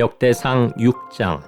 역대상 6장.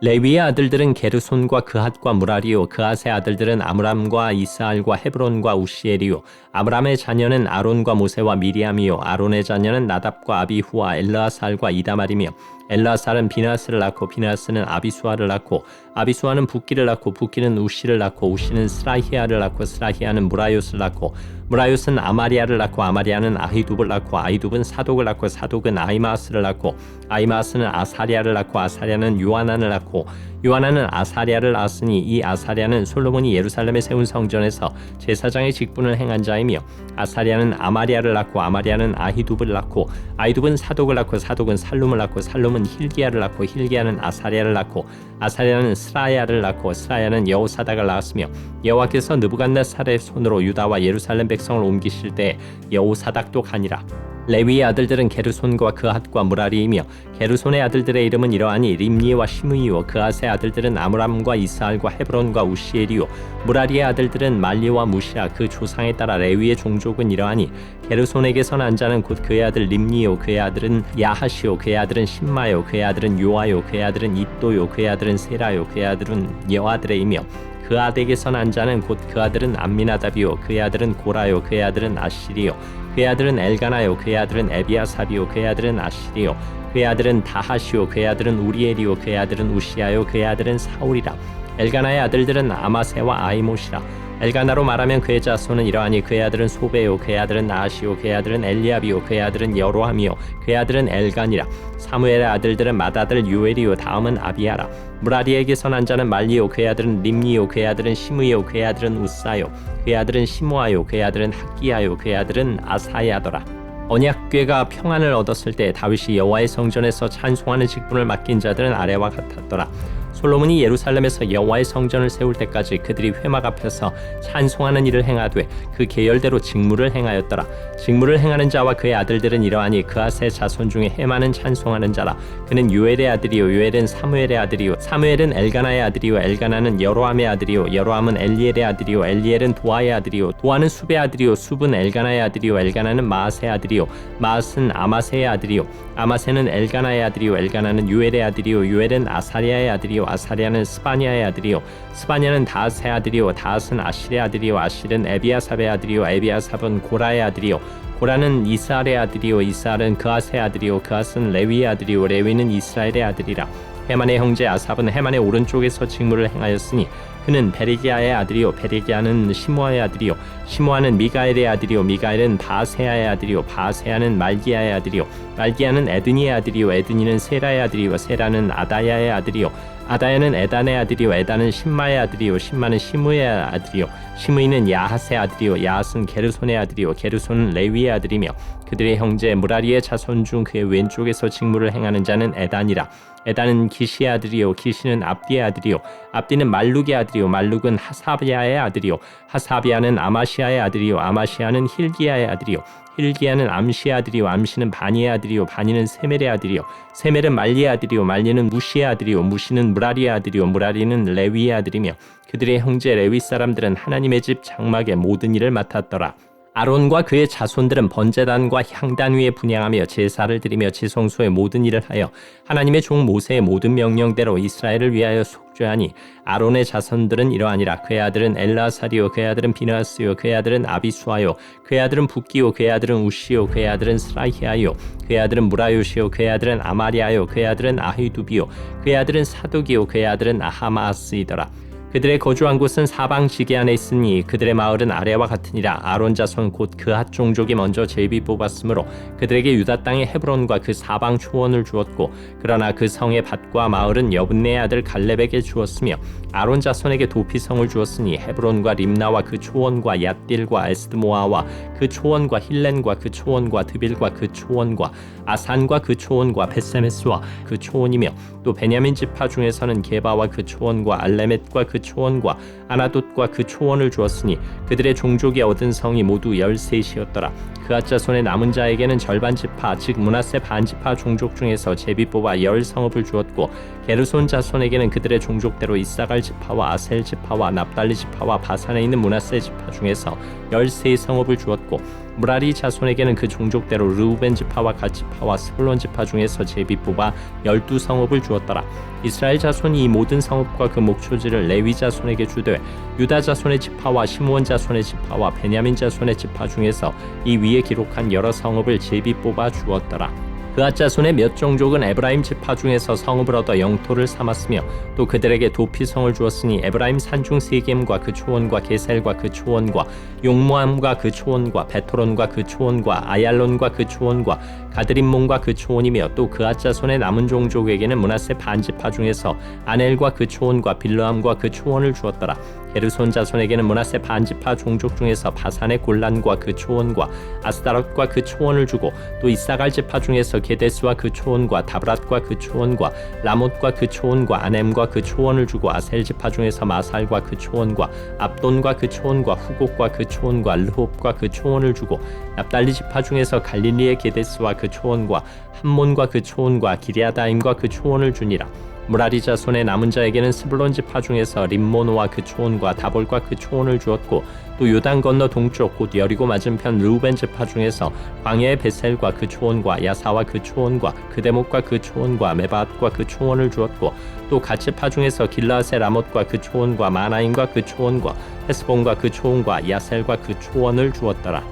레위의 아들들은 게르손과 그핫과 무라리요, 그핫의 아들들은 아므람과 이스알과 헤브론과 우시엘이요, 아므람의 자녀는 아론과 모세와 미리암이요, 아론의 자녀는 나답과 아비후와 엘르아살과 이다말이며, 엘르아살은 비나스를 낳고 비나스는 아비수아를 낳고 아비수아는 붓기를 낳고 붓기는 우시를 낳고 우시는 스라히아를 낳고 스라히아는 무라요스를 낳고 무라요스는 아마리아를 낳고 아마리아는 아히둡을 낳고 아히둡은 사독을 낳고 사독은 아히마스를 낳고 아히마스는 아사리아를 낳고 아사리아는 요하난을 낳고 요하난은 아사리아를 낳았으니 이 아사리아는 솔로몬이 예루살렘에 세운 성전에서 제사장의 직분을 행한 자이며 아사리아는 아마리아를 낳고 아마리아는 아히둡을 낳고 아히둡은 사독을 낳고 사독은 살룸을 낳고 살룸은 힐기야를 낳고 힐기야는 아사리아를 낳고 아사리아는 스라야를 낳고 스라야는 여호사닥을 낳았으며 여호와께서 느부갓네살의 손으로 유다와 예루살렘 백성을 옮기실 때 여호사닥도 가니라. 레위의 아들들은 게르손과 그핫과 무라리이며 게르손의 아들들의 이름은 이러하니 림니와 시므이요, 그핫의 아들들은 아므람과 이스알과 헤브론과 우시엘이요, 무라리의 아들들은 말리와 무시아. 그 조상에 따라 레위의 종족은 이러하니 게르손에게서 난 자는 곧 그의 아들 림니요, 그의 아들은 야하시요, 그의 아들은 심마요, 그의 아들은 요아요, 그의 아들은 잇도요, 그의 아들은 세라요, 그의 아들은 여아드레이며 그 아들에게서 난 자는 곧 그 아들은 암미나답이요, 그의 아들은 고라요, 그의 아들은 아시리요, 그의 아들은 엘가나요, 그의 아들은 에비아삽이요, 그의 아들은 아시리요, 그의 아들은 다하시요, 그의 아들은 우리엘이요, 그의 아들은 우시아요, 그의 아들은 사울이라. 엘가나의 아들들은 아마세와 아이못이라. 엘가나로 말하면 그의 자손은 이러하니 그의 아들은 소베요, 그의 아들은 나하시요, 그의 아들은 엘리압이요, 그의 아들은 여로함이요, 그의 아들은 엘간이라. 사무엘의 아들들은 맏아들 유엘이요, 다음은 아비야라. 무라리에게서 난 자는 말리요, 그의 아들은 림니요, 그의 아들은 시므요, 그의 아들은 우사요, 그의 아들은 시므아요, 그의 아들은 학기야요, 그의 아들은 아사야더라. 언약궤가 평안을 얻었을 때 다윗이 여호와의 성전에서 찬송하는 직분을 맡긴 자들은 아래와 같았더라. 솔로몬이 예루살렘에서 여호와의 성전을 세울 때까지 그들이 회막 앞에서 찬송하는 일을 행하되 그 계열대로 직무를 행하였더라. 직무를 행하는 자와 그의 아들들은 이러하니 그핫의 자손 중에 헤마는 찬송하는 자라. 그는 요엘의 아들이요, 요엘은 사무엘의 아들이요, 사무엘은 엘가나의 아들이요, 엘가나는 여로함의 아들이요, 여로함은 엘리엘의 아들이요, 엘리엘은 도아의 아들이요, 도아는 숲의 아들이요, 숲은 엘가나의 아들이요, 엘가나는 마앗의 아들이요, 마앗은 아마세의 아들이요, 아마세는 엘가나의 아들이요, 엘가나는 요엘의 아들이요, 요엘은 아사리아의 아들이요, 아사리아는 스바냐의 아들이요, 스바냐는 다앗의 아들이요, 다앗은 아실의 아들이요, 아실은 에비아삽의 아들이요, 에비아삽은 고라의 아들이요, 고라는 이스알의 아들이요, 이스알은 그핫의 아들이요, 그핫은 레위의 아들이요, 레위는 이스라엘의 아들이라. 헤만의 형제 아삽은 헤만의 오른쪽에서 직무를 행하였으니 그는 베리기아의 아들이요, 베리기아는 시므아의 아들이요, 시므아는 미가엘의 아들이요, 미가엘은 바세아의 아들이요, 바세아는 말기야의 아들이요, 말기야는 에드니의 아들이요, 에드니는 세라의 아들이요, 세라는 아다야의 아들이요, 아다야는 에단의 아들이요, 에단은 심마의 아들이요, 심마는 시므의 아들이요, 시므이는 야핫의 아들이요, 야핫은 게르손의 아들이요, 게르손은 레위의 아들이며 그들의 형제 무라리의 자손 중 그의 왼쪽에서 직무를 행하는 자는 에단이라. 에단은 기시의 아들이요, 기시는 압디의 아들이요, 압디는 말룩의 아들이요, 말룩은 하사비아의 아들이요, 하사비아는 아마시아의 아들이요, 아마시아는 힐기야의 아들이요, 힐기야는 암시의 아들이요, 암시는 바니의 아들이요, 바니는 세멜의 아들이요, 세멜은 말리의 아들이요, 말리는 무시의 아들이요, 무시는 무라리의 아들이요, 무라리는 레위의 아들이며 그들의 형제 레위 사람들은 하나님의 집 장막의 모든 일을 맡았더라. 아론과 그의 자손들은 번제단과 향단 위에 분향하며 제사를 드리며 지성소의 모든 일을 하여 하나님의 종 모세의 모든 명령대로 이스라엘을 위하여 속죄하니 아론의 자손들은 이러하니라. 그의 아들은 엘라살이요, 그의 아들은 비나스요, 그의 아들은 아비수아요, 그의 아들은 붓기요, 그의 아들은 우시요, 그의 아들은 스라히아요, 그의 아들은 무라요시요, 그의 아들은 아마리아요, 그의 아들은 아히두비요, 그의 아들은 사독이요, 그의 아들은 아하마스이더라. 그들의 거주한 곳은 사방 지게 안에 있으니 그들의 마을은 아래와 같으니라. 아론 자손 곧 그핫 종족이 먼저 제비 뽑았으므로 그들에게 유다 땅의 헤브론과 그 사방 초원을 주었고 그러나 그 성의 밭과 마을은 여분네의 아들 갈렙에게 주었으며 아론 자손에게 도피성을 주었으니 헤브론과 림나와 그 초원과 얏딜과 에스드모아와 그 초원과 힐렌과 그 초원과 드빌과 그 초원과 아산과 그 초원과 벳세메스와 그 초원이며 또 베냐민 지파 중에서는 게바와 그 초원과 알레멧과 그 초원과 아나돗과 그 초원을 주었으니 그들의 종족이 얻은 성이 모두 13이었더라. 그앗 자손의 남은 자에게는 절반 지파 즉 므낫세 반 지파 종족 중에서 제비 뽑아 10성읍을 주었고 게르손 자손에게는 그들의 종족대로 이사갈 지파와 아셀 지파와 납달리 지파와 바산에 있는 므낫세 지파 중에서 13성읍을 주었고 무라리 자손에게는 그 종족대로 르우벤 지파와 갓 지파와 스불론 지파 중에서 제비 뽑아 12성읍을 주었더라. 이스라엘 자손이 이 모든 성읍과 그 목초지를 레위 자손에게 주되 유다 자손의 지파와 시므온 자손의 지파와 베냐민 자손의 지파 중에서 이 위에 기록한 여러 성읍을 제비 뽑아 주었더라. 그앗 자손의 몇 종족은 에브라임 지파 중에서 성읍을 얻어 영토를 삼았으며 또 그들에게 도피성을 주었으니 에브라임 산중 세겜과 그 초원과 게셀과 그 초원과 용모함과 그 초원과 베토론과 그 초원과 아얄론과 그 초원과 가드림몬과 그 초원이며 또 그앗 자손의 남은 종족에게는 므낫세 반 지파 중에서 아넬과 그 초원과 빌르함과 그 초원을 주었더라. 게르손 자손에게는 므낫세 반 지파 종족 중에서 바산의 골란과 그 초원과 아스다롯과 그 초원을 주고 또 이사갈 지파 중에서 게데스와 그 초원과 다브랏과 그 초원과 라못과 그 초원과 아넴과 그 초원을 주고 아셀 지파 중에서 마살과 그 초원과 압돈과 그 초원과 후곡과 그 초원과 르홉과 그 초원을 주고 납달리 지파 중에서 갈릴리의 게데스와 그 초원과 함몬과 그 초원과 기리아다임과 그 초원을 주니라. 무라리 자손의 남은 자에게는 스불론 지파 중에서 림모노와 그 초원과 다볼과 그 초원을 주었고 또 요단 건너 동쪽 곧 여리고 맞은편 르우벤 지파 중에서 광야의 베셀과 그 초원과 야사와 그 초원과 그데못과 그 초원과 메바앗과 그 초원을 주었고 또 갓 지파 중에서 길라앗의 라못과 그 초원과 마나임과 그 초원과 헤스본과 그 초원과 야셀과 그 초원을 주었더라.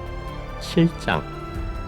7장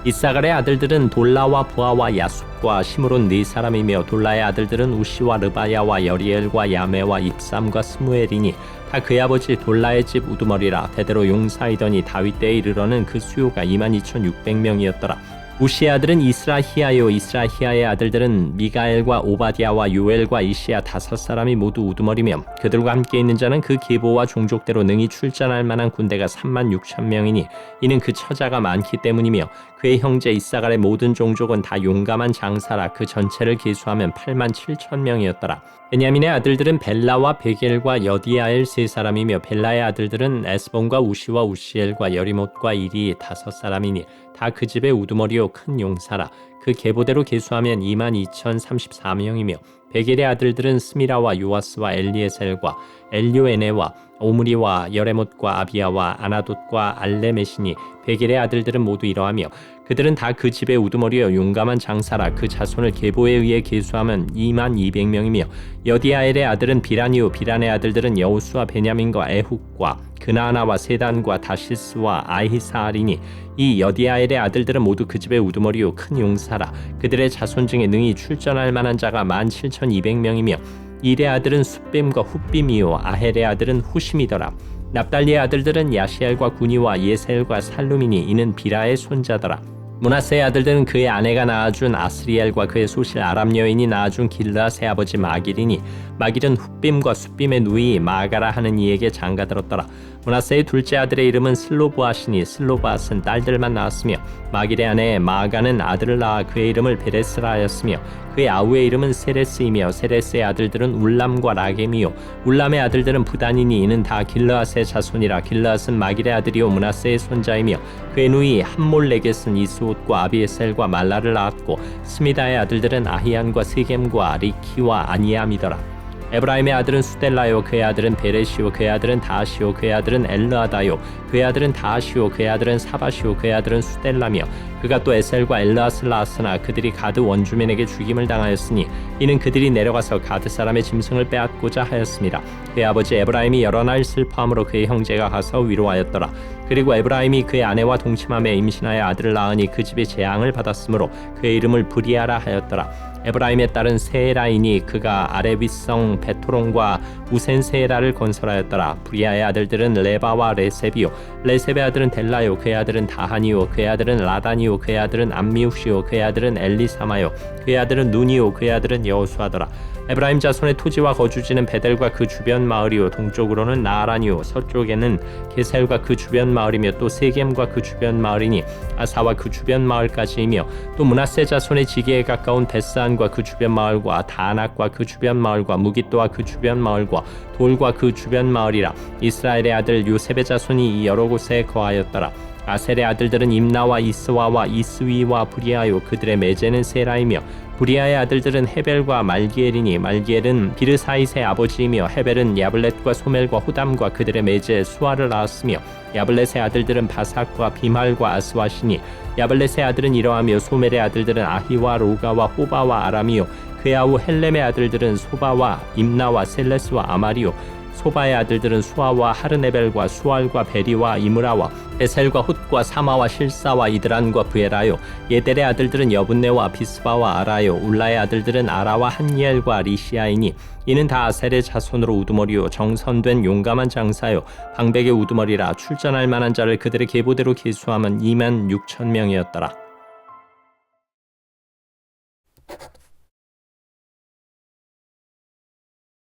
이사갈의 아들들은 돌라와 부하와 야숲과 시므론 네 사람이며 돌라의 아들들은 우시와 르바야와 여리엘과 야메와 입삼과 스무엘이니 다 그의 아버지 돌라의 집 우두머리라. 대대로 용사이더니 다윗 때에 이르러는 그 수요가 22,600명이었더라. 우시의 아들은 이스라히야요 이스라히야의 아들들은 미가엘과 오바디아와 요엘과 이시야 5사람이 모두 우두머리며 그들과 함께 있는 자는 그 계보와 종족대로 능히 출전할 만한 군대가 36,000명이니 이는 그 처자가 많기 때문이며 그의 형제 이사갈의 모든 종족은 다 용감한 장사라. 그 전체를 계수하면 87,000명이었더라. 베냐민의 아들들은 벨라와 베겔과 여디아엘 3사람이며 벨라의 아들들은 에스본과 우시와 우시엘과 여리못과 이리 5사람이니 다 그 집의 우두머리요 큰 용사라. 그 계보대로 계수하면 22,034명이며 베겔의 아들들은 스미라와 요아스와 엘리에셀과 엘료에네와 오므리와 여레못과 아비야와 아나돗과 알레메시니 베겔의 아들들은 모두 이러하며 그들은 다 그 집의 우두머리여 용감한 장사라. 그 자손을 계보에 의해 계수하면 22,200명이며 여디아엘의 아들은 비라니요 비란의 아들들은 여우수와 베냐민과 에훗과 그나아나와 세단과 다시스와 아히사알이니 이 여디아엘의 아들들은 모두 그 집의 우두머리요 큰 용사라. 그들의 자손 중에 능히 출전할 만한 자가 17,200명이며 일의 아들은 숫빔과 훗빔이요 아헬의 아들은 후심이더라. 납달리의 아들들은 야시엘과 구니와 예셀과 살루미니 이는 비라의 손자더라. 므낫세의 아들들은 그의 아내가 낳아준 아스리엘과 그의 소실 아람 여인이 낳아준 길르앗의 아버지 마길이니 마길은 훗빔과 숫빔의 누이 마가라 하는 이에게 장가들었더라. 므낫세의 둘째 아들의 이름은 슬로브앗이니 슬로브앗은 딸들만 낳았으며 마길의 아내 마가는 아들을 낳아 그의 이름을 베레스라 하였으며 그의 아우의 이름은 세레스이며 세레스의 아들들은 울람과 라겜이요 울람의 아들들은 부단이니 이는 다 길르앗의 자손이라. 길르앗은 마길의 아들이요 므낫세의 손자이며 그의 누이 함몰레겟은 이스옷과 아비에셀과 말라를 낳았고 스미다의 아들들은 아히안과 세겜과 리키와 아니암이더라. 에브라임의 아들은 수델라요 그의 아들은 베레시오 그의 아들은 다시오 그의 아들은 엘르아다요 그의 아들은 다시오 그의 아들은 사바시오 그의 아들은 수델라며 그가 또 에셀과 엘르앗을 낳았으나 그들이 가드 원주민에게 죽임을 당하였으니 이는 그들이 내려가서 가드 사람의 짐승을 빼앗고자 하였습니다. 그의 아버지 에브라임이 여러 날 슬퍼함으로 그의 형제가 가서 위로하였더라. 그리고 에브라임이 그의 아내와 동침함에 임신하여 아들을 낳으니 그 집이 재앙을 받았으므로 그의 이름을 브리아라 하였더라. 에브라임의 딸은 세에라이니 그가 아레빗성 베토론과 우센세에라를 건설하였더라. 브리아의 아들들은 레바와 레셉이요 레셉의 아들은 델라요 그의 아들은 다하니요 그의 아들은 라다니요 그의 아들은 암미우시요 그의 아들은 엘리사마요 그의 아들은 누니요 그의 아들은 여호수아더라. 에브라임 자손의 토지와 거주지는 베델과 그 주변 마을이요 동쪽으로는 나아란이요 서쪽에는 게셀과 그 주변 마을이며 또 세겜과 그 주변 마을이니 아사와 그 주변 마을까지이며 또 므낫세 자손의 지게에 가까운 벳산과 그 주변 마을과 다낙과 그 주변 마을과 무깃도와 그 주변 마을과 돌과 그 주변 마을이라. 이스라엘의 아들 요셉의 자손이 이 여러 곳에 거하였더라. 아셀의 아들들은 임나와 이스와와 이스위와 브리아요. 그들의 매제는 세라이며 브리아의 아들들은 헤벨과 말기엘이니 말기엘은 비르사잇의 아버지이며 헤벨은 야블렛과 소멜과 호담과 그들의 매제 수아를 낳았으며 야블렛의 아들들은 바삭과 비말과 아스와시니 야블렛의 아들은 이러하며 소멜의 아들들은 아히와 로가와 호바와 아람이요 그의 아우 헬렘의 아들들은 소바와 임나와 셀레스와 아마리요 소바의 아들들은 수아와 하르네벨과 수알과 베리와 이므라와 에셀과 훗과 사마와 실사와 이드란과 부에라요. 예델의 아들들은 여분네와 비스바와 아라요. 울라의 아들들은 아라와 한니엘과 리시아이니 이는 다 아셀의 자손으로 우두머리요 정선된 용감한 장사요 방백의 우두머리라. 출전할 만한 자를 그들의 계보대로 계수하면 2만 6천 명이었더라.